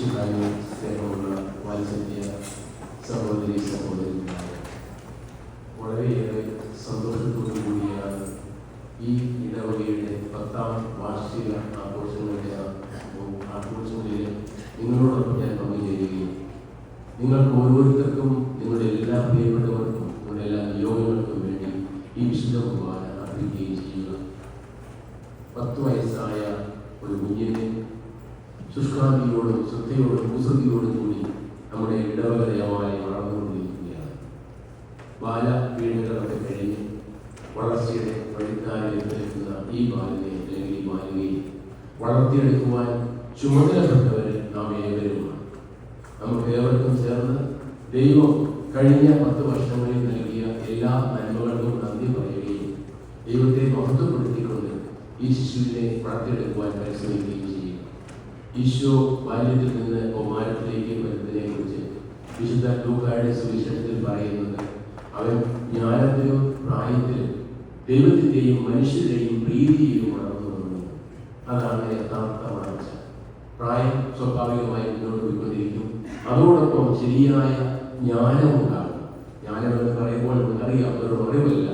ഈശ്വരായ സ്നേഹമുള്ള വാത്സല്യ സഹോദരി സഹോദരന്മാരെ, വളരെയേറെ സന്തോഷത്തോടു കൂടിയാണ് ഈ ഇടവകയുടെ 10ാം വാർഷിക ആഘോഷങ്ങളിലെ നിങ്ങളോടൊപ്പം ഞാൻ പങ്കുചേരുകയും നിങ്ങൾക്ക് ഓരോരുത്തർക്കും നിങ്ങളുടെ എല്ലാ പ്രിയപ്പെട്ടവർക്കും നിങ്ങളുടെ എല്ലാ നിയോഗങ്ങൾക്കും വേണ്ടി ഈ വിശുദ്ധ കുർബാന അർപ്പിക്കുകയും ചെയ്യുക. 10 വയസ്സായ ഒരു കുഞ്ഞിനെ ശുഷ്കാന്തിയോടും ശ്രദ്ധയോടും കുസൃതിയോടും കൂടി നമ്മുടെ ഇടവക ദേവാലയം വളർന്നുകൊണ്ടിരിക്കുകയാണ്. ബാലപീഡനങ്ങളൊക്കെ കഴിഞ്ഞ് വളർച്ചയുടെ വഴിത്താരിലെത്തുന്ന ഈ ബാലിനെ അല്ലെങ്കിൽ ഈ ബാലികയെ വളർത്തിയെടുക്കുവാൻ ചുമതലപ്പെട്ടവർ നാം ഏവരുമാണ്. നമുക്ക് ഏവർക്കും ചേർന്ന് ദൈവം കഴിഞ്ഞ 10 വർഷങ്ങളിൽ നൽകിയ എല്ലാ നന്മകൾക്കും നന്ദി പറയുകയും ദൈവത്തെ മഹത്വപ്പെടുത്തിക്കൊണ്ട് ഈ ശിശുവിനെ വളർത്തിയെടുക്കുവാൻ പരിശ്രമിക്കുകയും ചെയ്യും. ഈശോ ബാല്യത്തിൽ നിന്ന് കൗമാരത്തിലേക്ക് വരുന്നതിനെ കുറിച്ച് വിശുദ്ധ ലൂക്കായുടെ സുവിശേഷത്തിൽ പറയുന്നത്, അവൻ ജ്ഞാനത്തിലും പ്രായത്തിലും ദൈവത്തിൻ്റെയും മനുഷ്യരുടെയും പ്രീതിയിലും വളർന്നു വന്നു. അതാണ് യഥാർത്ഥ വളർച്ച. പ്രായം സ്വാഭാവികമായി മുന്നോട്ട് പോയിക്കൊണ്ടിരിക്കും. അതോടൊപ്പം ശരിയായ ജ്ഞാനം ഉണ്ടാകും. ജ്ഞാനം എന്ന് പറയുമ്പോൾ നമുക്കറിയാം, ഒരു അറിവല്ല,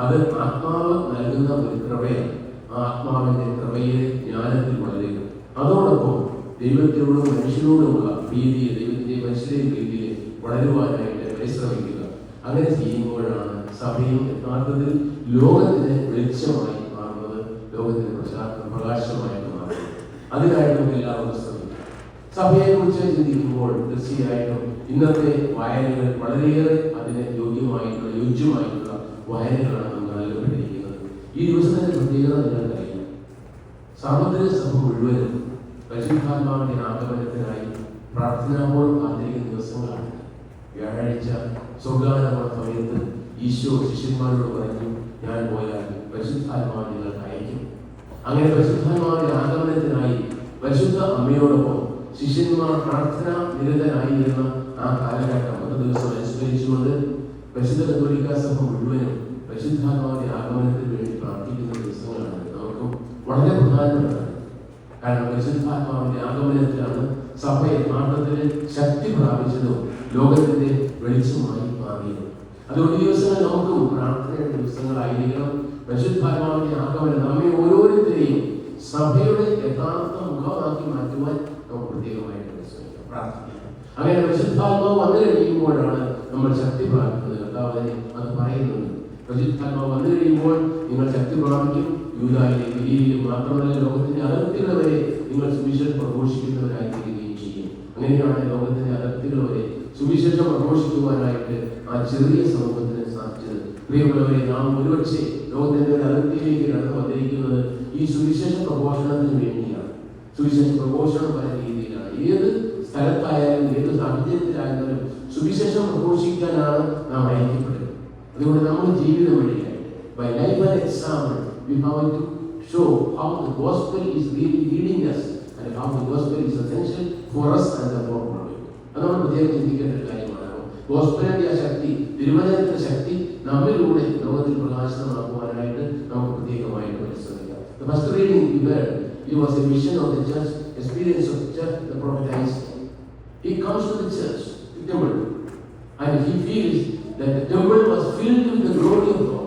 അത് ആത്മാവ് നൽകുന്ന ഒരു കൃപയാണ്. ആ ആത്മാവിന്റെ കൃപയെ ജ്ഞാനത്തിൽ വളരുക. അതോടൊപ്പം ദൈവത്തിനോടും മനുഷ്യരോടുമുള്ള പ്രീതിയെ, ദൈവത്തിന്റെ മനുഷ്യരെയും പ്രീതിയെ വളരുവാനായിട്ട് പരിശ്രമിക്കുക. അങ്ങനെ ചെയ്യുമ്പോഴാണ് സഭയും യഥാർത്ഥത്തിൽ ലോകത്തിന് വെളിച്ചമായി മാറുന്നത്, ലോകത്തിന് പ്രകാശമായിട്ട് മാറുന്നത്. അതിനായിട്ട് നമുക്ക് എല്ലാവർക്കും ശ്രമിക്കാം. സഭയെ കുറിച്ച് ചിന്തിക്കുമ്പോൾ തീർച്ചയായിട്ടും ഇന്നത്തെ വായനകൾ വളരെയേറെ അതിന് യോജ്യമായിട്ടുള്ള വായനകളാണ് നമുക്ക് നൽകപ്പെട്ടിരിക്കുന്നത്. ഈ ദിവസത്തിന്റെ പ്രത്യേകത നിങ്ങൾക്കറിയാം. സാർവത്രിക സഭ മുഴുവനും പരിശുദ്ധാത്മാവിന്റെ ആഗമനത്തിനായി പ്രാർത്ഥനാപൂർവ്വം കാത്തിരിക്കുന്ന ദിവസങ്ങളാണ്. വ്യാഴാഴ്ച സ്വർഗ്ഗാരോഹണ സമയത്ത് ഈശോ ശിഷ്യന്മാരോട് പറഞ്ഞു, ഞാൻ പോയാൽ പരിശുദ്ധാത്മാവിനെ നിങ്ങൾക്ക് അയക്കും. അങ്ങനെ പരിശുദ്ധാത്മാവിന്റെ ആഗമനത്തിനായി പരിശുദ്ധ അമ്മയോടൊപ്പം ശിഷ്യന്മാർ പ്രാർത്ഥന നിരതരായിരുന്ന ആ കാലഘട്ടം 10 ദിവസം അനുസ്മരിച്ചുകൊണ്ട് പരിശുദ്ധ കത്തോലിക്കാ സഭ മുഴുവനും പരിശുദ്ധാത്മാവിന്റെ ആഗമനത്തിന് വേണ്ടി പ്രാർത്ഥിക്കുന്ന ദിവസങ്ങളാണ്. നമുക്കും വളരെ പ്രധാനപ്പെട്ടതാണ്. കാരണം പരിശുദ്ധാത്മാവിന്റെ ആഗമനത്തിലാണ് സഭ യഥാർത്ഥത്തിൽ ശക്തി പ്രാപിച്ചതും ലോകത്തിന്റെ വെളിച്ചമായി മാറിയത്. അതുകൊണ്ട് ഈ ദിവസങ്ങൾ നമുക്കും പ്രാർത്ഥനയുടെ ദിവസങ്ങളായിരിക്കണം. പരിശുദ്ധാത്മാവിന്റെ ആഗമനം നമ്മെ ഓരോരുത്തരെയും സഭയുടെ യഥാർത്ഥ മുഖമാക്കി മാറ്റുവാൻ നമുക്ക് പ്രത്യേകമായിട്ട് പരിശ്രമിക്കാം, പ്രാർത്ഥിക്കാം. അങ്ങനെ പരിശുദ്ധാത്മാവ് വന്നു കഴിയുമ്പോഴാണ് നമ്മൾ ശക്തി പ്രാപിക്കുന്നത്. കർത്താവിനെ അത് പറയുന്നുണ്ട്. പരിശുദ്ധാത്മാവ് വന്നു കഴിയുമ്പോൾ നിങ്ങൾ ശക്തി പ്രാപിക്കും. യൂദായിലും ഗലീലയിലും മാത്രമല്ല, ലോകത്തിന്റെ അതിർത്തികൾ വരെ നിങ്ങൾ സുവിശേഷം പ്രഘോഷിക്കുന്നവരായിരിക്കുകയും ചെയ്യും. അങ്ങനെയാണ് ലോകത്തിന്റെ അതിർത്തികൾ വരെ സുവിശേഷം പ്രഘോഷിക്കുവാനായിട്ട് ആ ചെറിയ സമൂഹത്തിന് സാധിച്ചത്. പ്രിയമുള്ളവരെ, നാം ഒരുപക്ഷെ ലോകത്തിന്റെ ഒരു അതിർത്തിയിലേക്ക് കടന്നു വന്നിരിക്കുന്നത് ഈ സുവിശേഷ പ്രഘോഷണത്തിന് വേണ്ടിയാണ്. സുവിശേഷ പ്രഘോഷണം പല രീതിയിലാണ്. ഏത് സ്ഥലത്തായാലും ഏത് സാഹചര്യത്തിലായാലും സുവിശേഷം പ്രഘോഷിക്കാനാണ് നാം അയക്കപ്പെടുന്നത്. അതുകൊണ്ട് നമ്മുടെ ജീവിതം വഴിയായിട്ട് by life and example we have to show how the gospel is really leading us and how the gospel is essential for us and the world. അത് നമ്മൾ പ്രത്യേകം ചിന്തിക്കേണ്ട ഒരു കാര്യമാണ്. ഗോസ്പലിന്റെ ആ ശക്തി, തിരുവചനത്തിന്റെ ശക്തി നമ്മിലൂടെ ലോകത്തിൽ പ്രകാശനമാക്കുവാനായിട്ട് നമുക്ക് പ്രത്യേകമായിട്ട് പരിശ്രമിക്കാം. The first reading we read, it was a vision of the church, experience of the church, the prophet Isaiah. He comes to the church, the temple, and he feels that the temple was filled with the glory of God.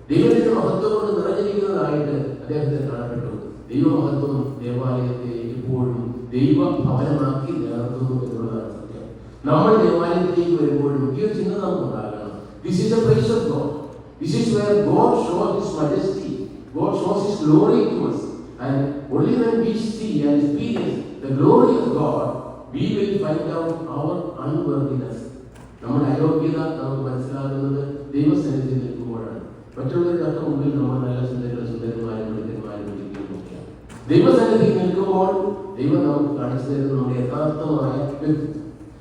ദൈവത്തിന്റെ മഹത്വം കൊണ്ട് നിറഞ്ഞിരിക്കുന്നതായിട്ട് അദ്ദേഹത്തെ കാണപ്പെട്ടു. ദൈവമഹത്വം ദേവാലയത്തെ എപ്പോഴും ദൈവ ഭവനമാക്കി നിലനിർത്തുന്നു എന്നുള്ളതാണ് സത്യം. നമ്മൾ ദേവാലയത്തിലേക്ക് വരുമ്പോഴും ഈ ഒരു ചിന്ത നമുക്ക് ഉണ്ടാകണം. This is the place of God. This is where God shows His majesty. God shows His glory to us. And only when we see and experience the glory of God, we will find out our unworthiness. നമ്മുടെ അയോഗ്യത നമുക്ക് മനസ്സിലാകുന്നത് ദൈവസന്നിധിയിൽ നിൽക്കുമ്പോഴാണ്. മറ്റുള്ളവരുടെ മുമ്പിൽ നമ്മൾ നല്ല സുന്ദരന്മാരും ഒക്കെയാണ്. ദൈവസന്നിധിയിൽ നിൽക്കുമ്പോൾ ദൈവം നമുക്ക് കാണിച്ചു തരുന്ന നമ്മുടെ യഥാർത്ഥമായ വ്യക്തിത്വം.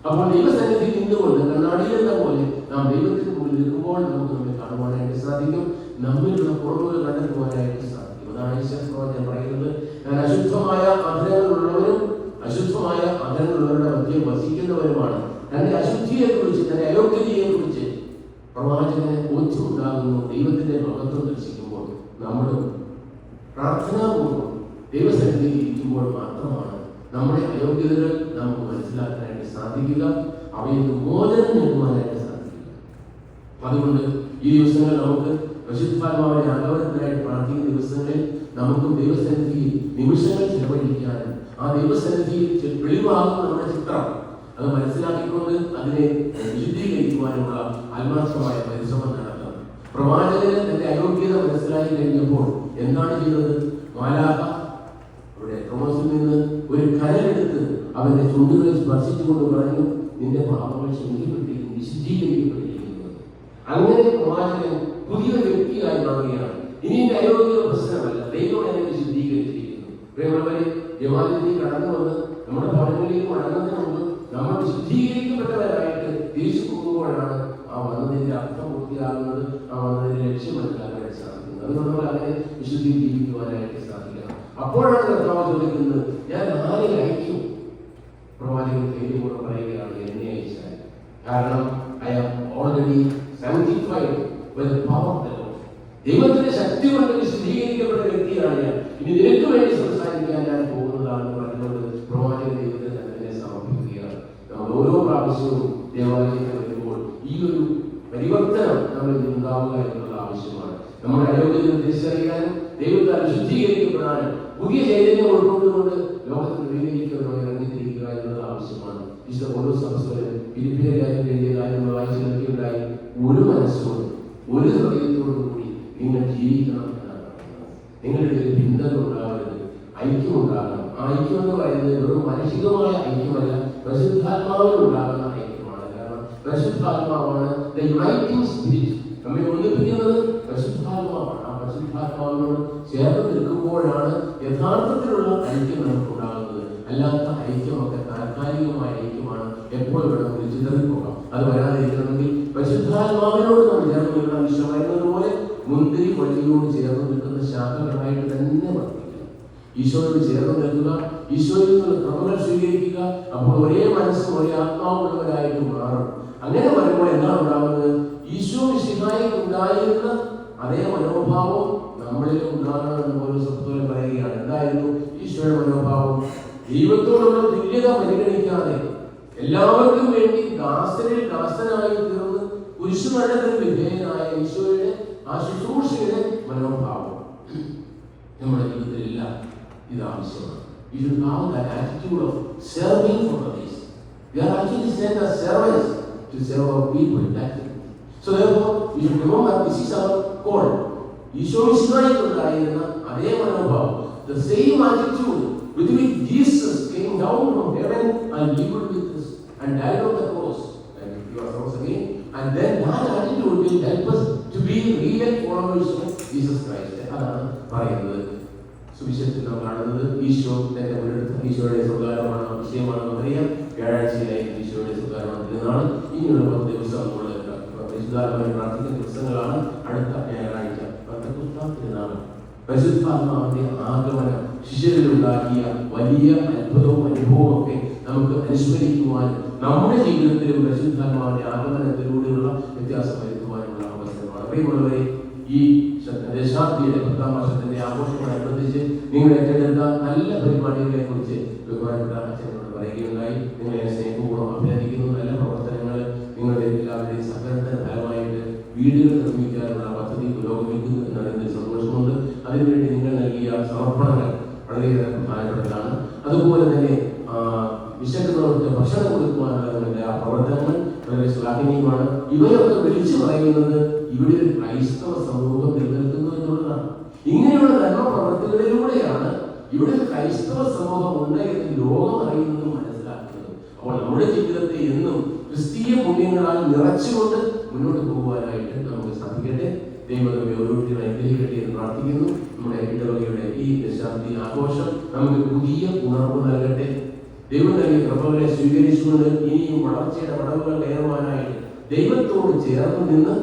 അപ്പോൾ ദൈവസന്നിധിയിൽ നിന്നുകൊണ്ട് കണ്ണാടിയിലെന്ന പോലെ നാം ദൈവത്തിന് മുമ്പിൽ നിൽക്കുമ്പോൾ നമുക്ക് നമ്മെ കാണുവാനായിട്ട് സാധിക്കും. നമ്മിലുള്ള കുറവുകൾ കണ്ടെത്തുവാനായിട്ട് സാധിക്കും. അതാണ് ഈശ്വരൻ പറയുന്നത്, ഞാൻ അശുദ്ധമായ അധരങ്ങളുള്ളവരും അശുദ്ധമായ അധരങ്ങളുള്ളവരുടെ മധ്യം വസിക്കുന്നവരുമാണ്. തന്റെ അശുദ്ധിയെ കുറിച്ച്, തന്റെ അയോഗ്യതയെ കുറിച്ച് പ്രവാചകന് ബോധ്യമുണ്ടാകുന്നു. ദൈവത്തിന്റെ മഹത്വം ദർശിക്കുമ്പോൾ നമ്മളും പ്രാർത്ഥനാപൂർവ്വം ദൈവസന്നിധിയിൽ ഇരിക്കുമ്പോൾ മാത്രമാണ് നമ്മുടെ അയോഗ്യതകൾ നമുക്ക് മനസ്സിലാക്കാനായിട്ട് സാധിക്കുക, അവയിൽ നിന്ന് മോചനം നേടുവാനായിട്ട് സാധിക്കുക. അതുകൊണ്ട് ഈ ദിവസങ്ങൾ നമുക്ക് പരിശുദ്ധാത്മാവിനെ ആഗമനത്തിനായിട്ട് പ്രാർത്ഥിക്കുന്ന ദിവസങ്ങളിൽ നമുക്കും ദൈവസന്നിധിയിൽ നിമിഷങ്ങൾ ചെലവഴിക്കാനും ആ ദൈവസന്നിധിയിൽ വെളിവാകുന്ന നമ്മുടെ ചിത്രം അത് മനസ്സിലാക്കിക്കൊണ്ട് അതിനെ വിശുദ്ധീകരിക്കുവാനുള്ള ആത്മാർത്ഥമായ പരിശ്രമം നടത്തണം. പ്രവാചകന് തന്റെ അയോഗ്യത മനസ്സിലാക്കി കഴിഞ്ഞപ്പോൾ എന്താണ് ചെയ്തത്? മാലാഖ അവിടെ ക്രോസിൽ നിന്ന് ഒരു കരലെടുത്ത് അവന്റെ ചുണ്ടുകളിൽ സ്പർശിച്ചുകൊണ്ട് പറഞ്ഞു, നിന്റെ പാപങ്ങൾ ക്ഷമിക്കപ്പെട്ടിരിക്കുന്നു, വിശുദ്ധീകരിക്കപ്പെട്ടിരിക്കുന്നു. അങ്ങനെ പ്രവാചകൻ പുതിയൊരു വ്യക്തിയായി മാറുകയാണ്. ഇനി എന്റെ അയോഗ്യത പ്രശ്നമല്ല, ദൈവം എന്നെ വിശുദ്ധീകരിച്ചിരിക്കുന്നു. പ്രിയമുള്ളവരെ, ദേവാലയത്തിൽ കടന്നു വന്ന് നമ്മുടെ ഭവനങ്ങളിലേക്ക് മടങ്ങുന്നതിന് മുമ്പ് നമ്മൾ വിശുദ്ധീകരിക്കപ്പെട്ടവരായിട്ട് തിരിച്ചു പോകുമ്പോഴാണ് ആ വന്നതിന്റെ അർത്ഥം പൂർത്തിയാകുന്നത്, ആ വന്നതിന്റെ ലക്ഷ്യം മനസ്സിലാക്കാനായിട്ട് സാധിക്കുന്നത്. അതുകൊണ്ട് നമ്മൾ അങ്ങനെ വിശുദ്ധി ജീവിക്കുവാനായിട്ട് സാധിക്കണം. അപ്പോഴാണ് കർത്താവ് ചോദിക്കുന്നത്, ഞാൻ ആരെ അയക്കും? പ്രവാചകൻ ധൈര്യപൂർവ്വം പറയുകയാണ്, എന്നെ അയച്ചാൽ. കാരണം I am already sanctified by the power of the Lord. ദൈവത്തിന്റെ ശക്തി കൊണ്ട് വിശുദ്ധീകരിക്കപ്പെട്ട വ്യക്തിയാണ് ഞാൻ. ഇനി നിനക്ക് വേണ്ടി സംസാരിക്കാൻ ഞാൻ പോകുന്നതാണെന്ന് പറഞ്ഞുകൊണ്ട് പ്രവാചകൻ ദൈവത്തെ തന്നെ സമർപ്പിക്കുകയാണ്. നമ്മൾ ഓരോ പ്രാവശ്യവും ദേവാലയത്തിൽ വരുമ്പോൾ ഈ ഒരു പരിവർത്തനം നമ്മളിൽ ഉണ്ടാവുക എന്നുള്ള ആവശ്യമാണ്. നമ്മുടെ അയോഗ്യതകൾ തിരിച്ചറിയാനും ദൈവത്താൽ വിശുദ്ധീകരിക്കപ്പെടാനും പുതിയ ചൈതന്യം ഉൾക്കൊണ്ടുകൊണ്ട് ലോകത്തിന് വിലയിരിക്കുന്നവരെ ഇറങ്ങിത്തിരിക്കുക എന്നത് ആവശ്യമാണ്. വിശുദ്ധ പൗലോസ് അപ്പോസ്തലൻ ഫിലിപ്പിയർക്കാർക്ക് എഴുതിയ കാര്യങ്ങൾ വായിച്ചു നോക്കിയുണ്ടായി, ഒരു മനസ്സോടും ഒരു ഹൃദയത്തോടും കൂടി നിങ്ങൾ ജീവിക്കണം എന്നാണ് പറയുന്നത്. നിങ്ങളുടെ ഒരു ഭിന്നത ഉണ്ടാവരുത്, ഐക്യം ഉണ്ടാകണം. ആ ഐക്യം എന്ന് പറയുന്നത് വെറും മാനസികമായ ഐക്യമല്ല, പരിശുദ്ധാത്മാവിൽ ഉണ്ടാകുന്ന ഐക്യമാണ്. കാരണം പരിശുദ്ധാത്മാവാണ് ദ യുണൈറ്റിംഗ് സ്പിരിറ്റ്. നമ്മെ ഒന്നിപ്പിക്കുന്നത് പരിശുദ്ധാത്മാവാണ്. ആ പരിശുദ്ധാത്മാവിനോട് ചേർന്ന് നിൽക്കുമ്പോഴാണ് യഥാർത്ഥത്തിലുള്ള ഐക്യം നമുക്ക് ഉണ്ടാകുന്നത്. അല്ലാത്ത ഐക്യമൊക്കെ താൽക്കാലികമായ ഐക്യമാണ്, എപ്പോഴും വേണമെങ്കിൽ ചിതറിപ്പോകാം. അത് വരാതിരിക്കണമെങ്കിൽ പരിശുദ്ധാത്മാവിനോട് നമ്മൾ ചേർന്ന് നിൽക്കണം. ഈശോ പറയുന്നത് പോലെ മുന്തിരി വള്ളിയോട് ചേർന്ന് നിൽക്കുന്ന ശാഖകളായിട്ട് തന്നെ വർദ്ധിക്കുക. ഈശോയോട് ചേർന്ന് നിൽക്കുക, ഈശോയിൽ നിന്ന് ക്രമങ്ങൾ സ്വീകരിക്കുക. അപ്പോൾ ഒരേ മനസ്സും ഒരേ ആത്മാവുള്ളവരായിട്ട് മാറും. അങ്ങനെ വരുമ്പോൾ എന്താണ് ഉണ്ടാകുന്നത്? ഈശോ മിശിഹായിൽ ഉണ്ടായിരുന്ന അതേ മനോഭാവം നമ്മളിൽ ഉണ്ടാകണമെന്ന് പോലും സത്വം പറയുകയാണ്. എന്തായിരുന്നു ഈശോയുടെ മനോഭാവം? ദൈവത്തോടുള്ള തുല്യത പരിഗണിക്കാതെ എല്ലാവർക്കും വേണ്ടി ദാസനിൽ ദാസനായി തീർന്ന് കുരിശുമരണത്തിന് വിധേയനായ ഈശോയുടെ ആ ശുശ്രൂഷയുടെ മനോഭാവം നമ്മുടെ ജീവിതത്തിലില്ല. ഇത് ആവശ്യമാണ്. We should have that attitude of serving for others. We are actually sent as servants to serve our people. So therefore, we should remember this is our call. Isho മിശിഹായിലുണ്ടായിരുന്ന അതേ മനോഭാവം, the same attitude with which Jesus came down from heaven and lived with us and died on the cross, and he was rose again, and then that attitude will help us to be real followers of Jesus Christ. അതാണ് പറയുന്നത്. സുവിശേഷത്തിൽ നാം കാണുന്നത് ഈശോ തന്റെ മുന്നെടുത്ത ഈശോയുടെ സ്വകാര്യമാണ് വിഷയമാണെന്ന് അറിയാം. വ്യാഴാഴ്ചയിലായി ഈശോയുടെ സ്വകാര്യമാണ് തിരുനാൾ. ഇനിയുള്ള 10 ദിവസം നമ്മൾ പരിശുദ്ധാത്മാവിനെ പ്രാർത്ഥിക്കുന്ന ദിവസങ്ങളാണ്. അടുത്ത ഞായറാഴ്ച തിരുനാൾ. പരിശുദ്ധാത്മാവിന്റെ ആഗമനം ശിഷ്യരിലുണ്ടാക്കിയ വലിയ അത്ഭുതവും അനുഭവവും ഒക്കെ നമുക്ക് അനുസ്മരിക്കുവാനും നമ്മുടെ ജീവിതത്തിലും പരിശുദ്ധാത്മാവിന്റെ ആഗമനത്തിലൂടെയുള്ള വ്യത്യാസം വരുത്തുവാനുള്ള അവസരമാണ്. പ്രിയമുള്ളവരെ, ഈ ദശാബ്ദിയുടെ 10ാം വർഷത്തിന്റെ ആഘോഷങ്ങളനുബന്ധിച്ച് നിങ്ങൾ ഏറ്റെടുത്ത നല്ല പരിപാടികളെ കുറിച്ച് ബഹുമാനപ്പെട്ട അച്ഛനോട് പറയുകയുണ്ടായി. നിങ്ങളെ സ്നേഹപൂർവ്വം അഭിനന്ദിക്കുന്നു. നല്ല പ്രവർത്തനങ്ങൾ നിങ്ങളുടെ എല്ലാവരുടെയും സഹകരണത്തിന് ഫലമായിട്ട് വീടുകൾ നിർമ്മിക്കാനുള്ള പദ്ധതി പുരോഗമിക്കുന്നു എന്നതിന്റെ സന്തോഷമുണ്ട്. അതിനുവേണ്ടി നിങ്ങൾ നൽകിയ സമർപ്പണങ്ങൾ വളരെയേറെ പ്രധാനപ്പെട്ടതാണ്. അതുപോലെ തന്നെ വിശക്കുന്നവർക്ക് ഭക്ഷണം കൊടുക്കുവാനുള്ള നിങ്ങളുടെ ആ പ്രവർത്തനങ്ങൾ വളരെ ശ്ലാഘനീയമാണ്. ഇവയൊക്കെ വിളിച്ചു പറയുന്നത് ഇവിടെ ഒരു ക്രൈസ്തവ സമൂഹം നിലനിൽക്കുന്നു എന്നുള്ളതാണ്. ഇങ്ങനെയുള്ള നന്മ പ്രവർത്തികളിലൂടെയാണ് ഇവിടെ ഒരു ക്രൈസ്തവ സമൂഹം ഉണ്ട് എന്ന് ലോകം അറിയുന്നതും മനസ്സിലാക്കുന്നത്. അപ്പോൾ നമ്മുടെ ജീവിതത്തെ എന്നും ക്രിസ്തീയ പുണ്യങ്ങളാൽ നിറച്ചുകൊണ്ട് മുന്നോട്ട് പോകുവാനായിട്ട് നമുക്ക് സാധിക്കട്ടെ. ദൈവം നമ്മെ ഓരോരുത്തരും അനുഗ്രഹിക്കട്ടെ എന്ന് പ്രാർത്ഥിക്കുന്നു. നമ്മുടെ ഇടവകയുടെ ഈ ദശാബ്ദി ആഘോഷം നമുക്ക് പുതിയ ഉണർവ് നൽകട്ടെ. ദൈവം നൽകിയ കൃപകളെ സ്വീകരിച്ചുകൊണ്ട് ഇനിയും വളർച്ചയുടെ പടവുകൾ കയറുവാനായിട്ട് ദൈവത്തോട് ചേർന്ന് നിന്ന്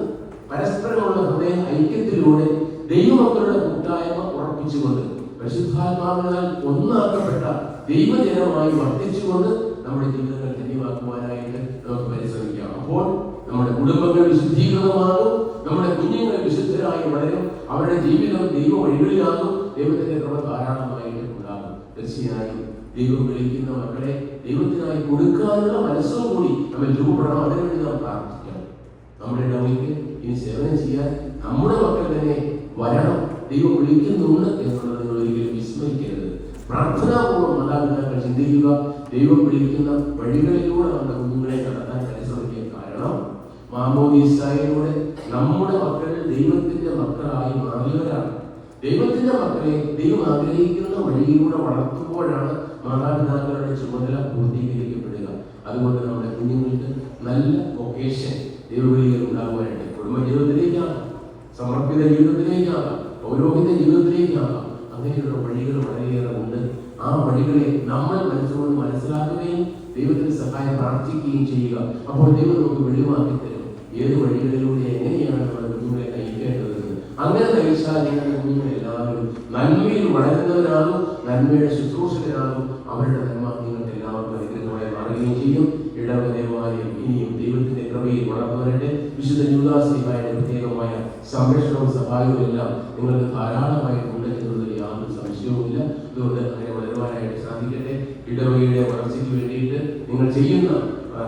പരസ്പരമുള്ള ഹൃദയ ഐക്യത്തിലൂടെ ദൈവമക്കളുടെ കൂട്ടായ്മ ഉറപ്പിച്ചുകൊണ്ട് പരിശുദ്ധാത്മാവിനാൽ ഒന്നാക്കപ്പെട്ട ദൈവജനമായി വർദ്ധിച്ചുകൊണ്ട് നമ്മുടെ ജീവിതങ്ങൾ ധന്യമാക്കുവാനായിട്ട് നമുക്ക് പരിശ്രമിക്കാം. അപ്പോൾ നമ്മുടെ കുടുംബങ്ങൾ വിശുദ്ധീകൃതമാകും, നമ്മുടെ കുഞ്ഞുങ്ങൾ വിശുദ്ധരായി വളരും, അവരുടെ ജീവിതം ദൈവ വഴികളിലാകും, ദൈവത്തിന്റെ കൃപ ധാരാളമായിട്ട് ഉണ്ടാകും. തീർച്ചയായും ദൈവം വിളിക്കുന്ന മക്കളെ ദൈവത്തിനായി കൊടുക്കാനുള്ള മനസ്സും കൂടി നമ്മൾ രൂപപ്പെടണം. അതിനുവേണ്ടി നാം പ്രാർത്ഥിക്കണം. നമ്മുടെ ഇടവയ്ക്ക് ഇനി സേവനം ചെയ്യാൻ നമ്മുടെ മക്കൾ തന്നെ വരണം. ദൈവം വിളിക്കുന്നുണ്ട് എന്നുള്ളത് നിങ്ങൾ ഒരിക്കലും വിസ്മരിക്കരുത്. പ്രാർത്ഥനാപൂർവ്വം മാതാപിതാക്കൾ ചിന്തിക്കുക, ദൈവം വിളിക്കുന്ന വഴികളിലൂടെ നമ്മുടെ കുഞ്ഞുങ്ങളെ നടത്താൻ പരിശ്രമിക്കുക. കാരണം മാമോദീസായിലൂടെ നമ്മുടെ മക്കൾ ദൈവത്തിന്റെ മക്കളായി മാറിയവരാണ്. ദൈവത്തിന്റെ മക്കളെ ദൈവം ആഗ്രഹിക്കുന്ന വഴിയിലൂടെ വളർത്തുമ്പോഴാണ് മാതാപിതാക്കളുടെ ചുമതല പൂർത്തീകരിക്കപ്പെടുക. അതുകൊണ്ട് നമ്മുടെ കുഞ്ഞുങ്ങൾക്ക് നല്ല വൊക്കേഷൻ ദൈവവിളികൾ ഉണ്ടാകുവാനായിട്ട് കുടുംബ ജീവിതത്തിലേക്കാകാം, സമർപ്പിത ജീവിതത്തിലേക്കാകാം, പൗരോഹിത ജീവിതത്തിലേക്കാകാം. അങ്ങനെയുള്ള വഴികൾ വളരെയേറെ ഉണ്ട്. ആ വഴികളെ നമ്മൾ മനസ്സുകൊണ്ട് മനസ്സിലാക്കുകയും ദൈവത്തിന്റെ സഹായം പ്രാർത്ഥിക്കുകയും ചെയ്യുക. അപ്പോൾ ദൈവം നമുക്ക് വെളിവാക്കി തരും ഏത് വഴികളിലൂടെ എങ്ങനെയാണ് നമ്മുടെ കുഞ്ഞുങ്ങളെ നയിക്കേണ്ടത്. അങ്ങനെ നയിച്ചാൽ നിങ്ങളുടെ കുഞ്ഞുങ്ങൾ എല്ലാവരും നന്മയിൽ വളരുന്നവരാകും, നന്മയുടെ ശുശ്രൂഷകരാകും. അവരുടെ നന്മ നിങ്ങൾക്ക് എല്ലാവർക്കും അനുഗ്രഹമായി മാറുകയും ചെയ്യും. ഇടവദേവാലയം ഇനിയും ദൈവത്തിന്റെ കൃപയിൽ വളർന്നവരുടെ വിശുദ്ധ യൂദാശ്ലീഹായുടെ പ്രത്യേകമായ സംരക്ഷണവും സഹായവും എല്ലാം നിങ്ങൾക്ക് ധാരാളമായിട്ടുണ്ട് എന്നുള്ളതിൽ യാതൊരു സംശയവുമില്ല. അതുകൊണ്ട് അങ്ങനെ വളരുവാനായിട്ട് സാധിക്കട്ടെ. ഇടവകയുടെ വളർച്ചയ്ക്ക് വേണ്ടിയിട്ട് നിങ്ങൾ ചെയ്യുന്ന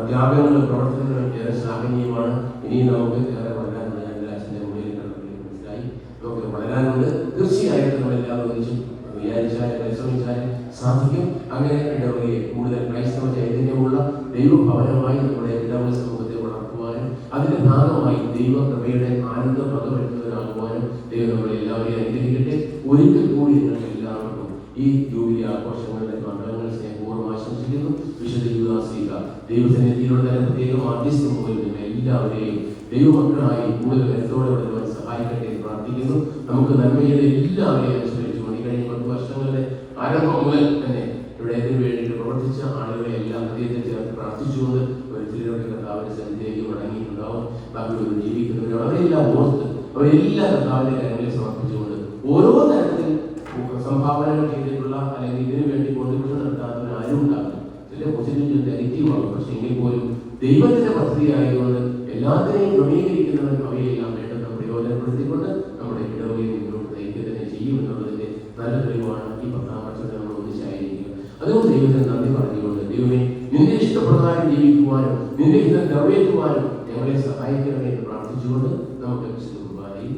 ത്യാഗങ്ങളും പ്രവർത്തനങ്ങളും ഏറെ ശ്ലാഘനീയമാണ്. ഇനിയും നമുക്ക് ഏറെ വളരാനുണ്ട്. ഞാൻ അച്ഛൻ്റെ മുന്നിൽ മനസ്സിലായി നമുക്ക് വളരാനുണ്ട്. തീർച്ചയായിട്ടും നമ്മളെല്ലാവരും ഒന്നിച്ചും വിചാരിച്ചാലും പരിശ്രമിച്ചാലും സാധിക്കും. അങ്ങനെ ഇടവകയെ കൂടുതൽ ക്രൈസ്തവ ചൈതന്യമുള്ള ദൈവഭവനമായി നമ്മുടെ ഇടവക സമൂഹത്തെ വളർത്തുവാനും അതിന്റെ ഭാഗമായി ദൈവകൃപയുടെ ആനന്ദ പകവെടുത്തവരാകുവാനും ദൈവം നമ്മളെ എല്ലാവരെയും അനുഗ്രഹിക്കട്ടെ. ഒരിക്കൽ കൂടി നിങ്ങൾക്ക് എല്ലാവർക്കും ഈ ജൂബിലി ആഘോഷങ്ങളുടെ മംഗളങ്ങൾ സ്നേഹപൂർവ്വം ആശംസിക്കുന്നു. വിശുദ്ധ യൂദാശ്ലീഹ ദൈവസന്നിധിയിലുള്ള പ്രത്യേക മാധ്യസ്ഥം പോലും എല്ലാവരെയും ദൈവമക്കളായി കൂടുതൽ കരുത്തോടെ വളരുവാൻ സഹായിക്കട്ടെ എന്ന് പ്രാർത്ഥിക്കുന്നു. നമുക്ക് നന്മയുടെ എല്ലാവരെയും അനുസരിച്ചുകൊണ്ട് ഈ കഴിഞ്ഞ 10 വർഷങ്ങളുടെ ആരംഭം മുതൽ തന്നെ ഇവിടെ ഇതിനു വേണ്ടിയിട്ട് പ്രവർത്തിച്ച ആളുകളെ എല്ലാം അദ്ദേഹത്തെ ചേർത്ത് പ്രാർത്ഥിച്ചുകൊണ്ട് ഒരിക്കലൊക്കെ കർത്താവിന്റെ സന്നിധിയിലേക്ക് മടങ്ങിയിട്ടുണ്ടാവും. ബാക്കിയുള്ള ജീവിക്കുന്നവരും അവരെല്ലാം ഓർത്ത് അവരെല്ലാം കർത്താവിന്റെ കാര്യങ്ങളെ സമർപ്പിച്ചുകൊണ്ട് ഓരോ തരത്തിൽ സംഭാവനകൾ ചെയ്തിട്ടുള്ള അല്ലെങ്കിൽ ഇതിനു വേണ്ടി കോൺട്രിബ്യൂഷൻ നടത്താത്തവർ ആരും ഉണ്ടാകും. ചില പോസിറ്റീവ് നെഗറ്റീവ് ആകും. പക്ഷെ എങ്കിൽ പോലും ദൈവത്തിന്റെ പദ്ധതി ആയതുകൊണ്ട് എല്ലാത്തിനെയും ക്രമീകരിക്കുന്നവൻ അവയെല്ലാം വേണ്ടത് പ്രയോജനപ്പെടുത്തിക്കൊണ്ട് നമ്മുടെ ഇടവകയിൽ മുന്നോട്ട് നയിക്കുക തന്നെ ചെയ്യും എന്നുള്ളതിന്റെ നല്ല തെളിവാണ് ഈ 10ാം വർഷത്തെ നമ്മൾ ഒന്നിച്ചായിരിക്കുക. അതുകൊണ്ട് ദൈവത്തിന് നന്ദി പറഞ്ഞുകൊണ്ട് ദൈവമേ നിന്റെ ഇഷ്ടപ്രകാരം ജീവിക്കുവാനും നിന്റെ ഹിതം നിറവേറ്റുവാനും ഞങ്ങളെ സഹായിക്കണമേ എന്ന് പ്രാർത്ഥിച്ചുകൊണ്ട് നമുക്ക് വിശുദ്ധ കുർബാനയിൽ